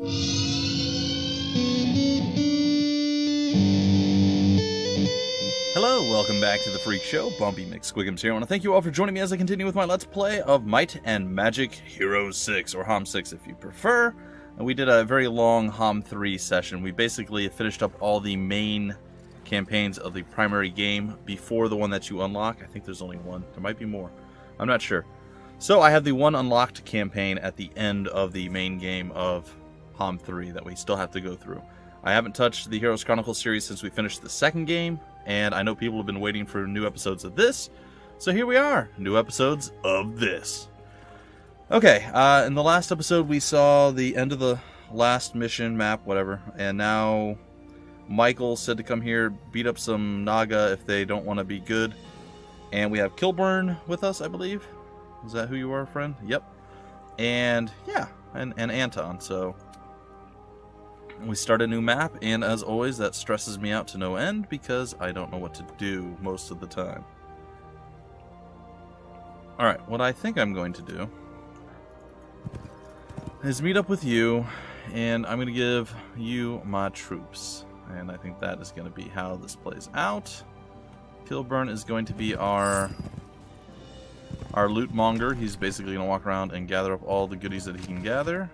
Hello, welcome back to the Freak Show. Bumpy McSquigums here. I want to thank you all for joining me as I continue with my Let's Play of Might and Magic Heroes 6, or HOM 6 if you prefer. And we did a very long HOM 3 session. We basically finished up all the main campaigns of the primary game before the one that you unlock. I think there's only one. There might be more. I'm not sure. So I have the one unlocked campaign at the end of the main game of HOM 3 that we still have to go through. I haven't touched the Heroes Chronicles series since we finished the second game, and I know people have been waiting for new episodes of this, so here we are, new episodes of this. Okay, in the last episode we saw the end of the last mission map, whatever, and now Michael said to come here, beat up some Naga if they don't want to be good, and we have Kilburn with us, I believe. Is that who you are, friend? Yep. And, yeah, and Anton, so we start a new map, and as always, that stresses me out to no end because I don't know what to do most of the time. Alright, what I think I'm going to do is meet up with you, and I'm going to give you my troops. And I think that is going to be how this plays out. Kilburn is going to be our loot monger. He's basically going to walk around and gather up all the goodies that he can gather.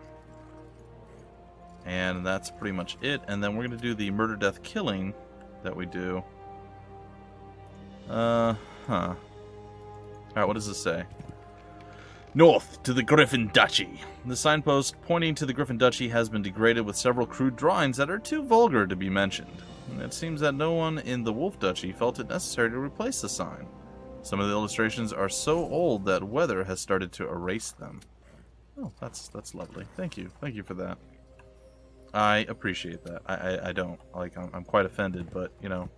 And that's pretty much it. And then we're going to do the murder, death, killing that we do. Alright, what does this say? North to the Griffin Duchy. The signpost pointing to the Griffin Duchy has been degraded with several crude drawings that are too vulgar to be mentioned. And it seems that no one in the Wolf Duchy felt it necessary to replace the sign. Some of the illustrations are so old that weather has started to erase them. Oh, that's lovely. Thank you. Thank you for that. I appreciate that. I don't. Like, I'm quite offended, but, you know,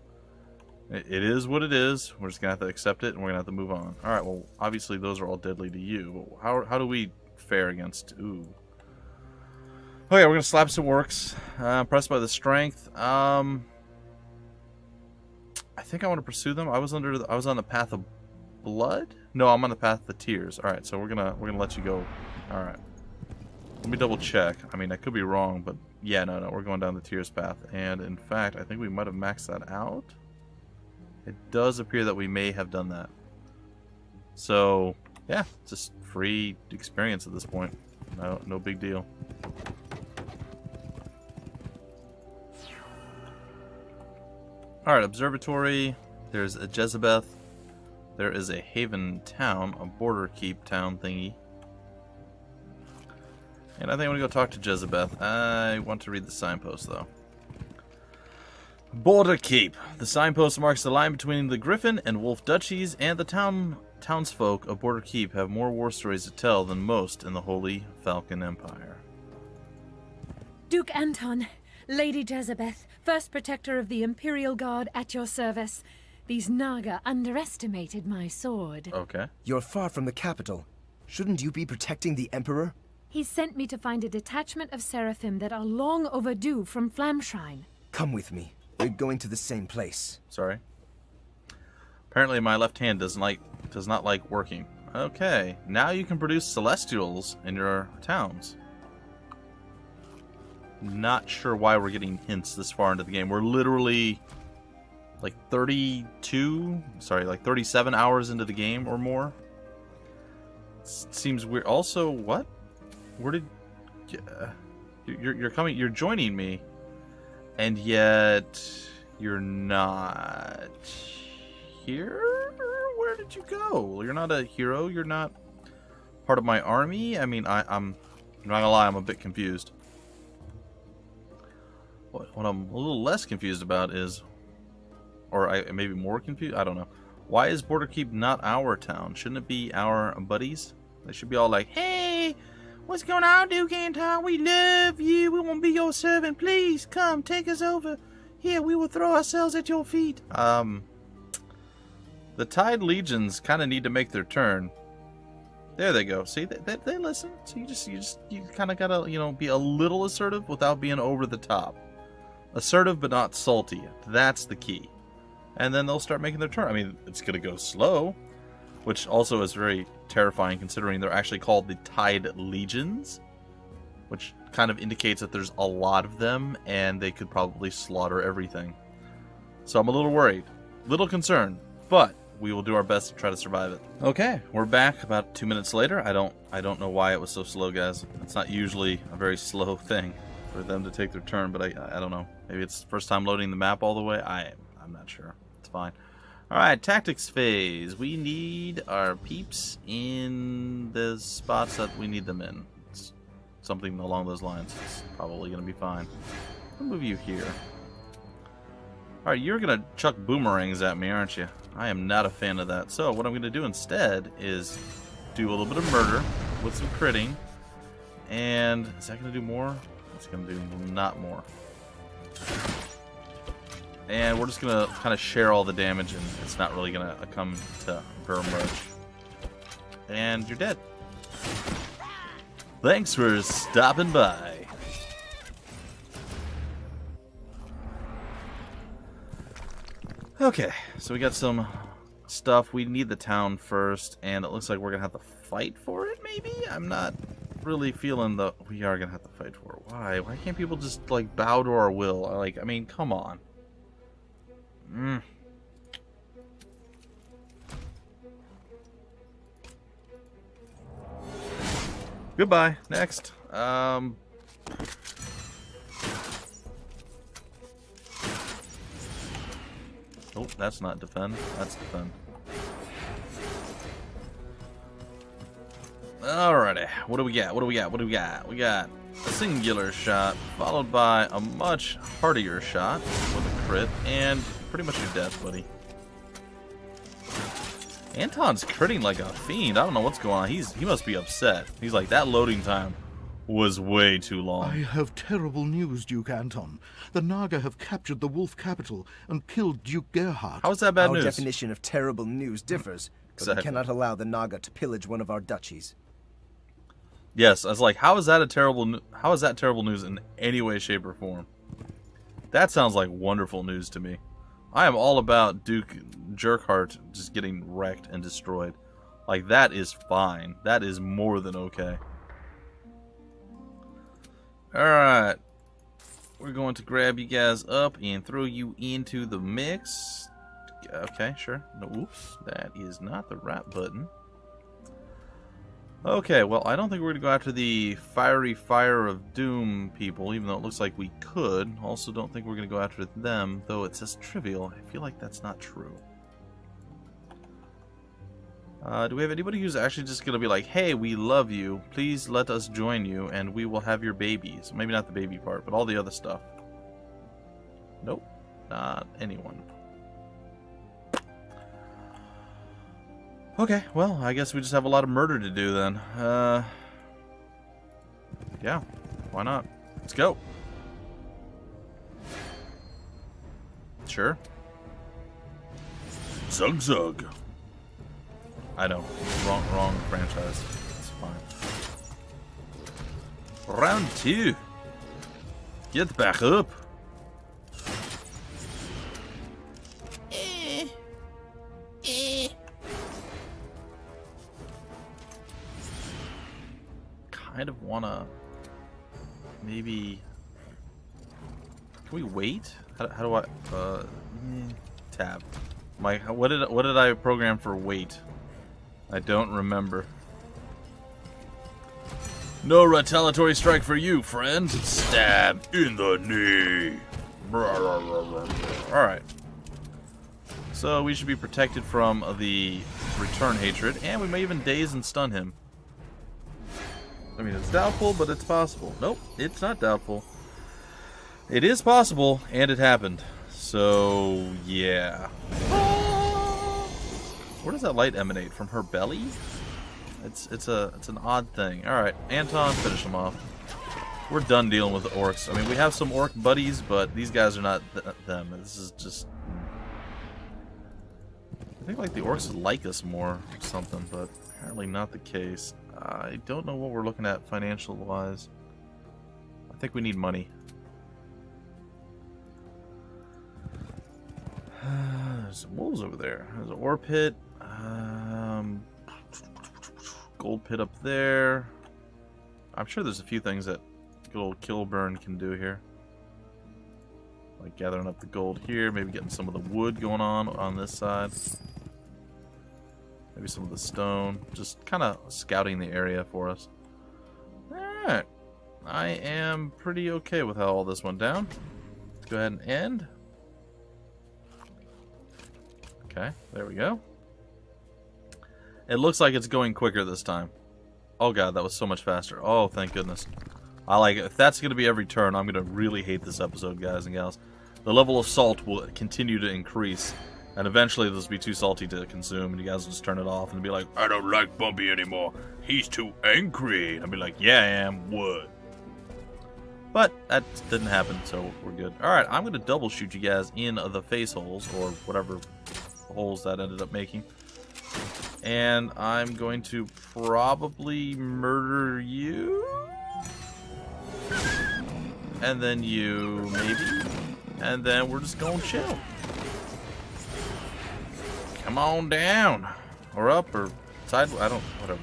it is what it is. We're just going to have to accept it, and we're going to have to move on. Alright, well, obviously those are all deadly to you. But how do we fare against... Ooh. Okay, we're going to slap some works. Pressed by the strength. I think I want to pursue them. I was on the path of blood? No, I'm on the path of the tears. Alright, so we're gonna let you go. Alright. Let me double check. I mean, I could be wrong, but yeah, no, we're going down the tears path. And in fact, I think we might have maxed that out. It does appear that we may have done that. So, yeah, just free experience at this point. No big deal. Alright, observatory. There's a Jezebeth. There is a Haven town, a border keep town thingy. And I think I'm going to go talk to Jezebeth. I want to read the signpost, though. Border Keep. The signpost marks the line between the Griffin and Wolf Duchies, and the townsfolk of Border Keep have more war stories to tell than most in the Holy Falcon Empire. Duke Anton, Lady Jezebeth, first protector of the Imperial Guard at your service. These Naga underestimated my sword. Okay. You're far from the capital. Shouldn't you be protecting the Emperor? He sent me to find a detachment of Seraphim that are long overdue from Flamshrine. Come with me. We're going to the same place. Sorry. Apparently my left hand does not like working. Okay, now you can produce Celestials in your towns. Not sure why we're getting hints this far into the game. We're literally like 37 hours into the game or more. Seems weird. Also, what? Where did you're coming? You're joining me, and yet you're not here. Where did you go? You're not a hero. You're not part of my army. I mean, I'm not gonna lie. I'm a bit confused. What I'm a little less confused about is, or maybe more confused. I don't know. Why is Border Keep not our town? Shouldn't it be our buddies? They should be all like, "Hey, what's going on, Duke Anton? We love you. We want to be your servant. Please come, take us over. Here, we will throw ourselves at your feet." The Tide Legions kind of need to make their turn. There they go. See, they listen. So you kind of gotta, be a little assertive without being over the top. Assertive but not salty. That's the key. And then they'll start making their turn. I mean, it's gonna go slow, which also is very terrifying considering they're actually called the Tide Legions, which kind of indicates that there's a lot of them, and they could probably slaughter everything. So I'm a little worried, little concerned, but we will do our best to try to survive it. Okay, we're back about 2 minutes later. I don't know why it was so slow, guys. It's not usually a very slow thing for them to take their turn, but I don't know. Maybe it's the first time loading the map all the way. I'm not sure. It's fine. Alright, tactics phase. We need our peeps in the spots that we need them in. It's something along those lines. It's probably going to be fine. I'll move you here. Alright, you're going to chuck boomerangs at me, aren't you? I am not a fan of that. So what I'm going to do instead is do a little bit of murder with some critting. And is that going to do more? It's going to do not more. And we're just going to kind of share all the damage, and it's not really going to come to very much. And you're dead. Thanks for stopping by. Okay, so we got some stuff. We need the town first, and it looks like we're going to have to fight for it, maybe? I'm not really feeling the... We are going to have to fight for it. Why? Why can't people just, like, bow to our will? Like, I mean, come on. Goodbye. Next. Oh, that's not defend. That's defend. Alrighty. What do we got? What do we got? What do we got? We got a singular shot, followed by a much heartier shot with a crit, and pretty much your death, buddy. Anton's critting like a fiend. I don't know what's going on. He must be upset. He's like, that loading time was way too long. I have terrible news, Duke Anton. The Naga have captured the Wolf capital and killed Duke Gerhard. How is that bad news? Our definition of terrible news differs, but Exactly. we cannot allow the Naga to pillage one of our duchies. Yes, I was like, how is that terrible news in any way, shape, or form? That sounds like wonderful news to me. I am all about Duke Jerkhart just getting wrecked and destroyed. Like, that is fine. That is more than okay. Alright. We're going to grab you guys up and throw you into the mix. Okay, sure. No, oops. That is not the right button. Okay, well, I don't think we're going to go after the fiery fire of doom people, even though it looks like we could. Also don't think we're going to go after them, though it says trivial. I feel like that's not true. Do we have anybody who's actually just going to be like, hey, we love you, please let us join you, and we will have your babies. Maybe not the baby part, but all the other stuff. Nope, not anyone. Okay, well, I guess we just have a lot of murder to do then. Yeah, why not? Let's go. Sure. Zug Zug. I know, wrong franchise. It's fine. Round 2. Get back up. Kind of wanna maybe. Can we wait? How do I tab? What did I program for wait? I don't remember. No retaliatory strike for you, friend. Stab in the knee. Alright. So we should be protected from the return hatred, and we may even daze and stun him. I mean, it's doubtful, but it's possible. Nope, it's not doubtful. It is possible, and it happened. So, yeah. Where does that light emanate? From her belly? It's an odd thing. Alright, Anton, finish him off. We're done dealing with the orcs. I mean, we have some orc buddies, but these guys are not them. This is just... I think like the orcs would like us more or something, but apparently not the case. I don't know what we're looking at financial-wise. I think we need money. There's some wolves over there. There's an ore pit. Gold pit up there. I'm sure there's a few things that good old kill burn can do here. Like gathering up the gold here, maybe getting some of the wood going on this side. Maybe some of the stone. Just kind of scouting the area for us. Alright. I am pretty okay with how all this went down. Let's go ahead and end. Okay, there we go. It looks like it's going quicker this time. Oh god, that was so much faster. Oh, thank goodness. I like it. If that's going to be every turn, I'm going to really hate this episode, guys and gals. The level of salt will continue to increase. And eventually this will be too salty to consume, and you guys will just turn it off and be like, I don't like Bumpy anymore. He's too angry. And I'll be like, yeah, I am. What? But that didn't happen, so we're good. Alright, I'm going to double shoot you guys in the face holes, or whatever holes that ended up making. And I'm going to probably murder you. And then you, maybe. And then we're just going chill. Come on down, or up, or sideways. I don't, whatever.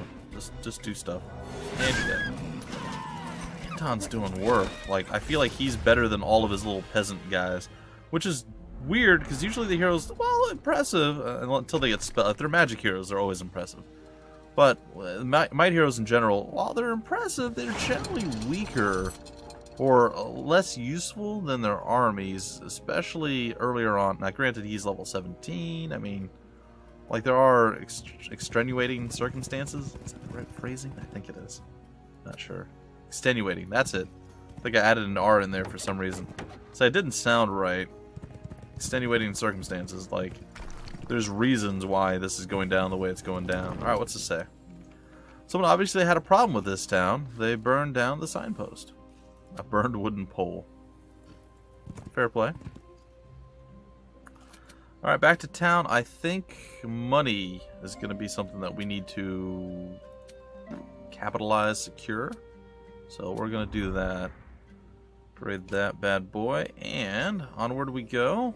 Just do stuff. And you're dead. Anton's doing work. Like, I feel like he's better than all of his little peasant guys, which is weird because usually the heroes, well, impressive until they get spell. If they're magic heroes, they're always impressive. But might heroes in general, while they're impressive, they're generally weaker or less useful than their armies, especially earlier on. Now, granted, he's level 17. I mean. Like, there are extenuating circumstances. Is that the right phrasing? I think it is. Not sure. Extenuating, that's it. I think I added an R in there for some reason. So it didn't sound right. Extenuating circumstances, like, there's reasons why this is going down the way it's going down. Alright, what's this say? Someone obviously had a problem with this town. They burned down the signpost. A burned wooden pole. Fair play. Alright, back to town. I think money is going to be something that we need to capitalize, secure. So we're going to do that. Trade that bad boy. And onward we go.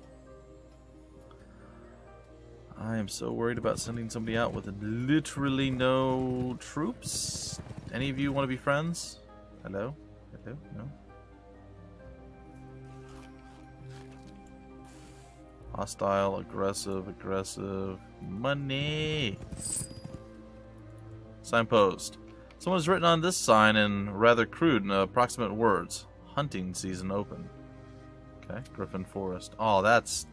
I am so worried about sending somebody out with literally no troops. Any of you want to be friends? Hello? Hello? No? Hostile, aggressive, money. Signpost. Someone's written on this sign in rather crude and approximate words. Hunting season open. Okay, Griffin Forest. Oh, that's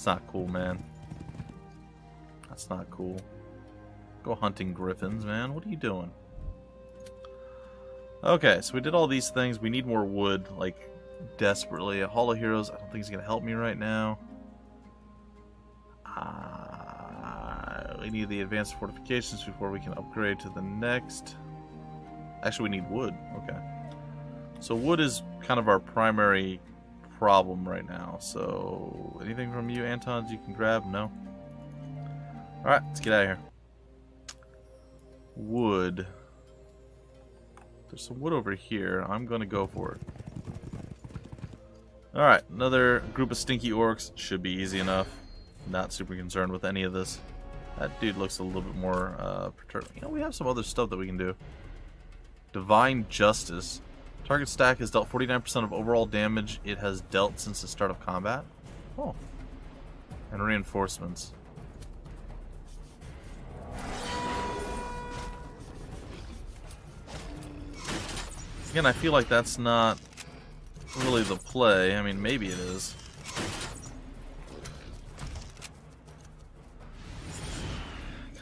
not cool, man. That's not cool. Go hunting griffins, man. What are you doing? Okay, so we did all these things. We need more wood, like, desperately. A Hall of Heroes, I don't think is going to help me right now. We need the advanced fortifications before we can upgrade to the next. Actually, we need wood. Okay. So wood is kind of our primary problem right now. So anything from you, Anton, you can grab? No? Alright, let's get out of here. Wood. There's some wood over here. I'm going to go for it. Alright, another group of stinky orcs. Should be easy enough. Not super concerned with any of this. That dude looks a little bit more perturbed. You know, we have some other stuff that we can do. Divine Justice. Target stack has dealt 49% of overall damage it has dealt since the start of combat. Oh. And reinforcements. Again, I feel like that's not really the play. I mean, maybe it is.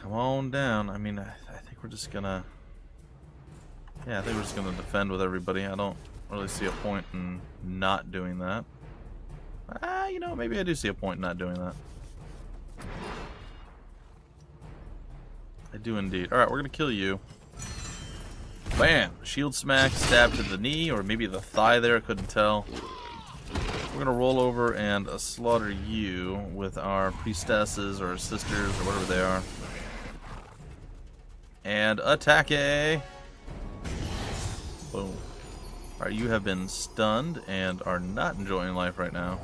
Come on down. I mean, I think we're just gonna... Yeah, I think we're just gonna defend with everybody. I don't really see a point in not doing that. You know, maybe I do see a point in not doing that. I do indeed. Alright, we're gonna kill you. Bam! Shield smack, stab to the knee, or maybe the thigh there, couldn't tell. We're gonna roll over and slaughter you with our priestesses or sisters or whatever they are. And attack! Boom. Alright, you have been stunned and are not enjoying life right now.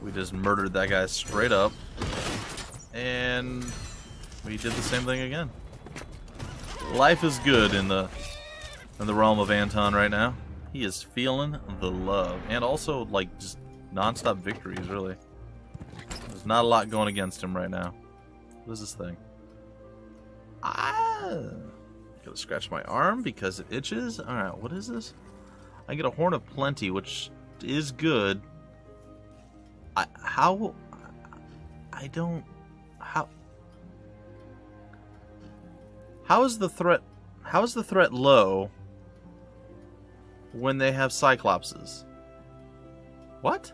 We just murdered that guy straight up. And we did the same thing again. Life is good in the in the realm of Anton right now. He is feeling the love. And also, like, just non-stop victories, really. There's not a lot going against him right now. What is this thing? Gotta scratch my arm because it itches. Alright, what is this? I get a Horn of Plenty, which is good. How is the threat low when they have Cyclopses? What?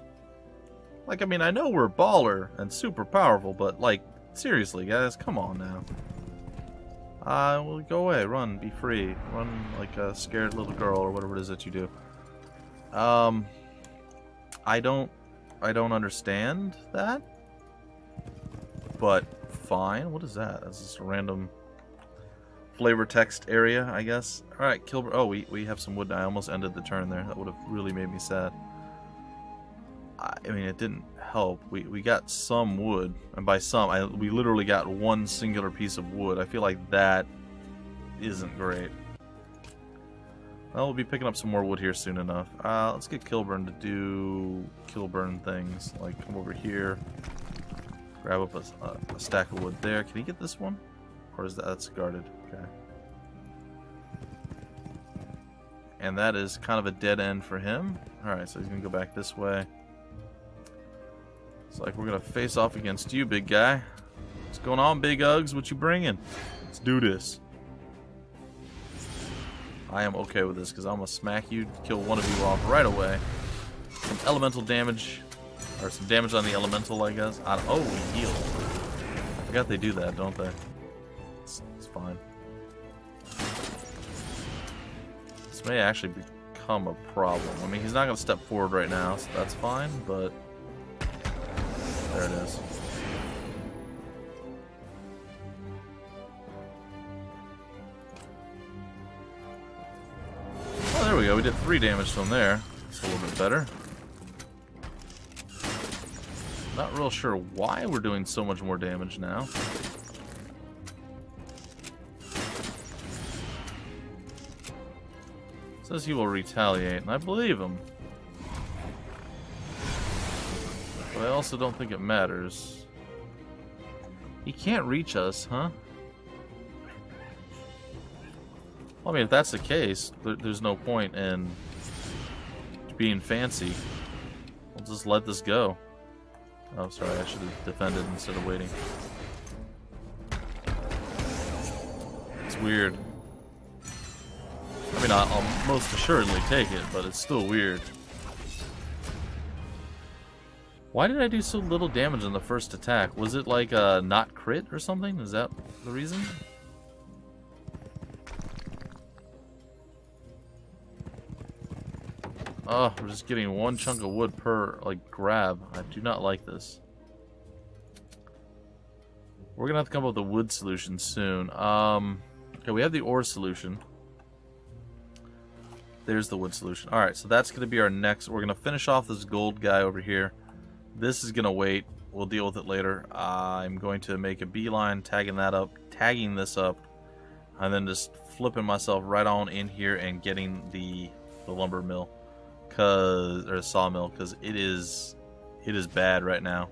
Like, I mean, I know we're baller and super powerful, but, like, seriously, guys, come on now. Well, go away, run, be free. Run like a scared little girl or whatever it is that you do. I don't understand that. But fine. What is that? That's just a random flavor text area, I guess. Alright, Kilbert. Oh, we have some wood now. I almost ended the turn there. That would have really made me sad. I mean, it didn't help. We got some wood, and by some, we literally got one singular piece of wood. I feel like that isn't great. Well, we'll be picking up some more wood here soon enough. Let's get Kilburn to do Kilburn things. Like, come over here, grab up a stack of wood there. Can he get this one? Or is that's guarded? Okay. And that is kind of a dead end for him. Alright, so he's going to go back this way. It's like we're going to face off against you, big guy. What's going on, big Uggs? What you bringing? Let's do this. I am okay with this because I'm going to smack you, kill one of you off right away. Some elemental damage, or some damage on the elemental, I guess. Oh, we heal. I forgot they do that, don't they? It's fine. This may actually become a problem. I mean, he's not going to step forward right now, so that's fine, but there it is. Oh, there we go. We did 3 damage to him there. It's a little bit better. Not real sure why we're doing so much more damage now. Says he will retaliate, and I believe him. But I also don't think it matters. He can't reach us, huh? Well, I mean, if that's the case, there's no point in being fancy. We'll just let this go. Oh, sorry, I should have defended instead of waiting. It's weird. I mean, I'll most assuredly take it, but it's still weird. Why did I do so little damage on the first attack? Was it like a not crit or something? Is that the reason? Oh, we're just getting one chunk of wood per, like, grab. I do not like this. We're gonna have to come up with a wood solution soon. Okay, we have the ore solution. There's the wood solution. Alright, so that's gonna be our next. We're gonna finish off this gold guy over here. This is gonna wait. We'll deal with it later. I'm going to make a beeline, tagging this up, and then just flipping myself right on in here and getting the lumber mill. Or sawmill, because it is bad right now.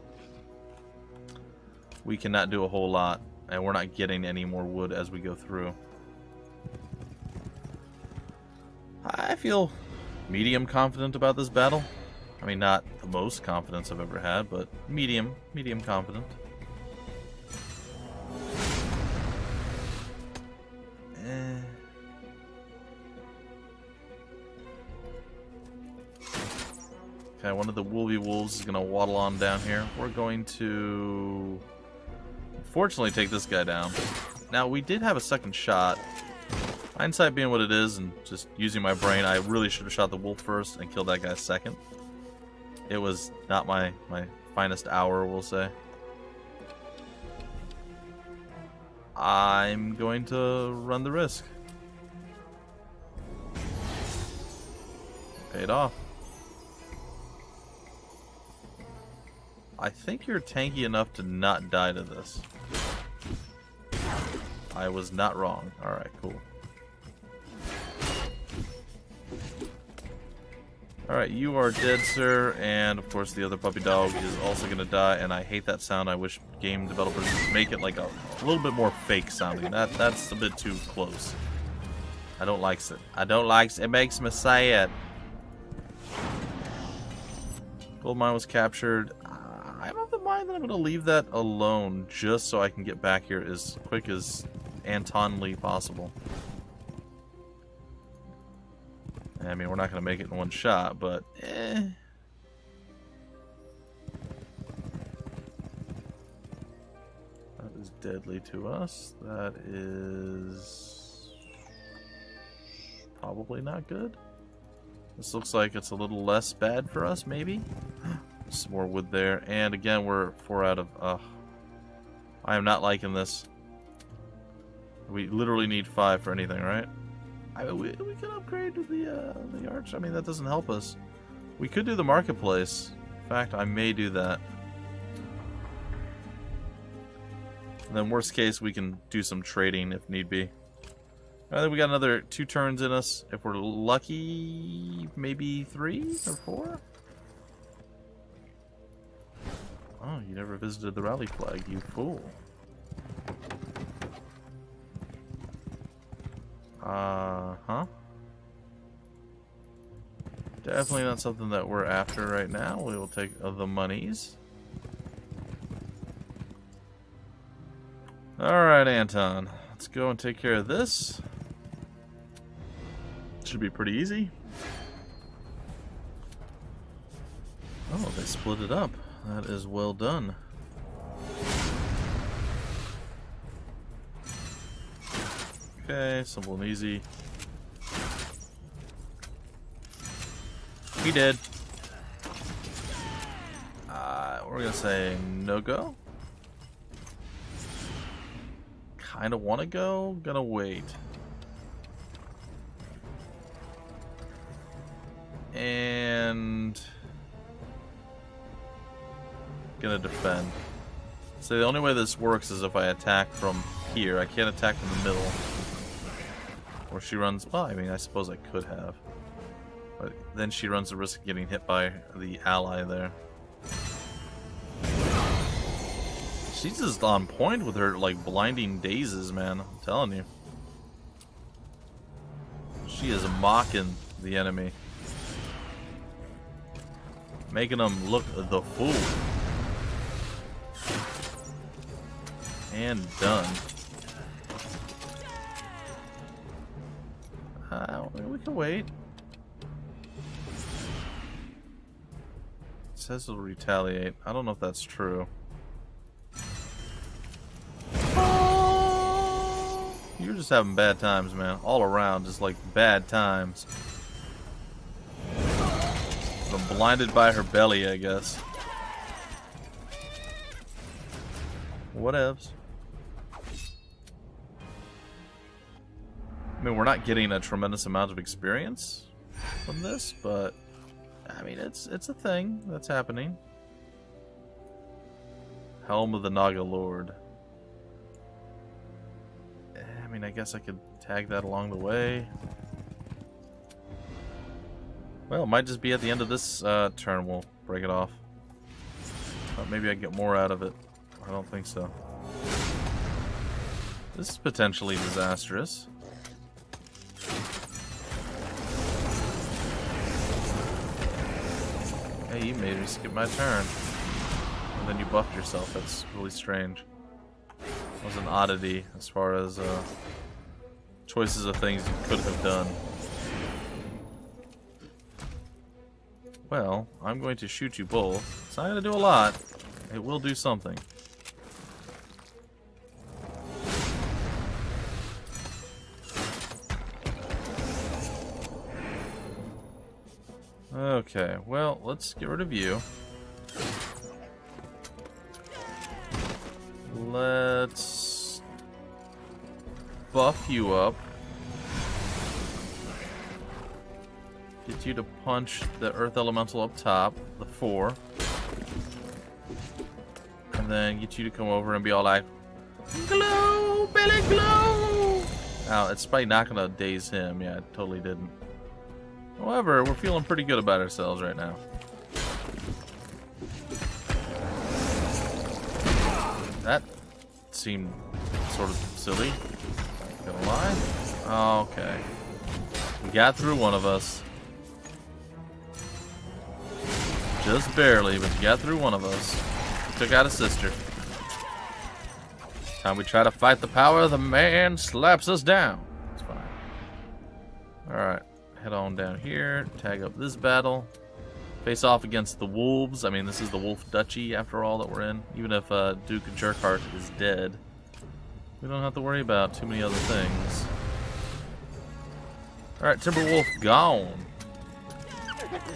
We cannot do a whole lot, and we're not getting any more wood as we go through. I feel medium confident about this battle. I mean, not the most confidence I've ever had, but medium confident. Okay, one of the Wolvie Wolves is going to waddle on down here. We're going to, fortunately, take this guy down. Now, we did have a second shot. Hindsight being what it is, and just using my brain, I really should have shot the wolf first and killed that guy second. It was not my finest hour, we'll say. I'm going to run the risk. Paid off. I think you're tanky enough to not die to this. I was not wrong. Alright, cool. Alright, you are dead, sir, and of course the other puppy dog is also gonna die, and I hate that sound. I wish game developers would make it like a little bit more fake sounding. That's a bit too close. I don't like it. I don't like it. It makes me sad. Gold mine was captured. I don't have the mind that I'm gonna leave that alone just so I can get back here as quick as Antonly possible. I mean, we're not going to make it in one shot, but That is deadly to us. That is probably not good. This looks like it's a little less bad for us, maybe? Some more wood there. And again, we're 4 out of... I am not liking this. We literally need 5 for anything, right? We could upgrade to the arch. I mean, that doesn't help us. We could do the marketplace. In fact, I may do that. And then worst case, we can do some trading if need be. I think we got another 2 turns in us. If we're lucky, maybe 3 or 4? Oh, you never visited the rally flag, you fool. Huh? Definitely not something that we're after right now. We will take the monies. Alright, Anton. Let's go and take care of this. Should be pretty easy. Oh, they split it up. That is well done. Okay, simple and easy. He did. We're gonna say no go. Kinda wanna go, gonna wait. And gonna defend. So the only way this works is if I attack from here. I can't attack from the middle. Or she runs... Well, I mean, I suppose I could have. But then she runs the risk of getting hit by the ally there. She's just on point with her, like, blinding dazes, man. I'm telling you. She is mocking the enemy. Making them look the fool. And done. We can wait. It says it'll retaliate. I don't know if that's true. You're just having bad times, man. All around, just like bad times. I'm blinded by her belly, I guess. Whatevs. I mean, we're not getting a tremendous amount of experience from this, but I mean, it's a thing that's happening. Helm of the Naga Lord. I mean, I guess I could tag that along the way. Well, it might just be at the end of this turn we'll break it off. But maybe I get more out of it. I don't think so. This is potentially disastrous. Hey, you made me skip my turn. And then you buffed yourself. That's really strange. It was an oddity as far as choices of things you could have done. Well, I'm going to shoot you both. It's not going to do a lot. It will do something. Okay, well, let's get rid of you. Let's buff you up. Get you to punch the Earth Elemental up top, the 4. And then get you to come over and be all like, glow, Billy, glow! Now, it's probably not going to daze him. Yeah, it totally didn't. However, we're feeling pretty good about ourselves right now. That seemed sort of silly. Not gonna lie. Okay. We got through one of us. Just barely, but we got through one of us. We took out a sister. Time we try to fight the power, the man slaps us down. It's fine. Alright. Head on down here. Tag up this battle. Face off against the wolves. I mean, this is the Wolf Duchy, after all, that we're in. Even if Duke Jerkheart is dead, we don't have to worry about too many other things. Alright, Timberwolf gone.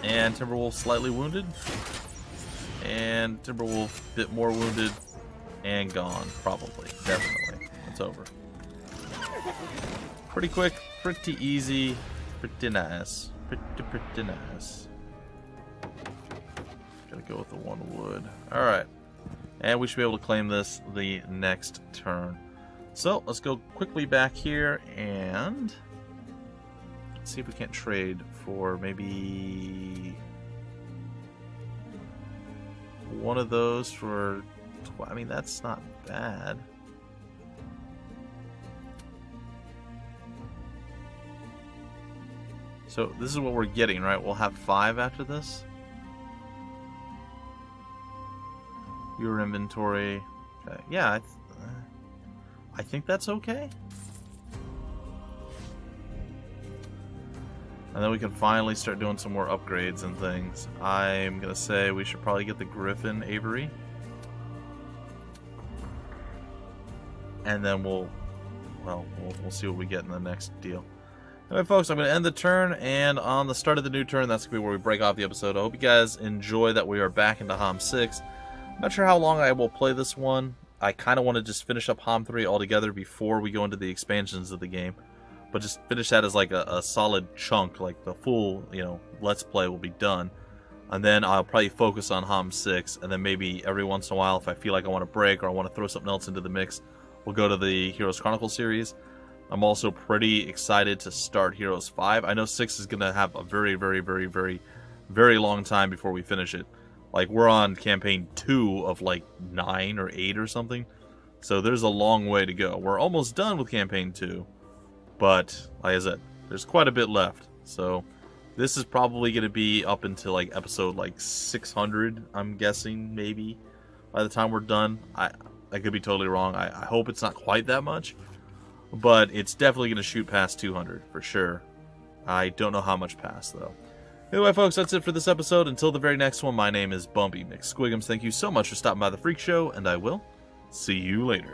And Timberwolf slightly wounded. And Timberwolf a bit more wounded. And gone, probably. Definitely. It's over. Pretty quick, pretty easy, pretty nice. Pretty nice. Gotta go with the 1 wood. Alright. And we should be able to claim this the next turn. So, let's go quickly back here and see if we can't trade for maybe one of those for... I mean, that's not bad. So, this is what we're getting, right? We'll have 5 after this. Your inventory. Okay. Yeah, I think that's okay. And then we can finally start doing some more upgrades and things. I'm gonna say we should probably get the Griffin Aviary. And then we'll see what we get in the next deal. Anyway, folks, I'm going to end the turn, and on the start of the new turn, that's going to be where we break off the episode. I hope you guys enjoy that we are back into HOM 6. I'm not sure how long I will play this one. I kind of want to just finish up HOM 3 altogether before we go into the expansions of the game. But just finish that as like a solid chunk, like the full, Let's Play will be done. And then I'll probably focus on HOM 6, and then maybe every once in a while, if I feel like I want to break or I want to throw something else into the mix, we'll go to the Heroes Chronicle series. I'm also pretty excited to start Heroes 5. I know 6 is going to have a very, very, very, very, very long time before we finish it. Like, we're on campaign 2 of like 9 or 8 or something. So there's a long way to go. We're almost done with campaign 2. But, like I said, there's quite a bit left. So this is probably going to be up until like episode like 600, I'm guessing, maybe, by the time we're done. I could be totally wrong. I hope it's not quite that much. But it's definitely going to shoot past 200, for sure. I don't know how much past, though. Anyway, folks, that's it for this episode. Until the very next one, my name is Bumpy McSquigums. Thank you so much for stopping by the Freak Show, and I will see you later.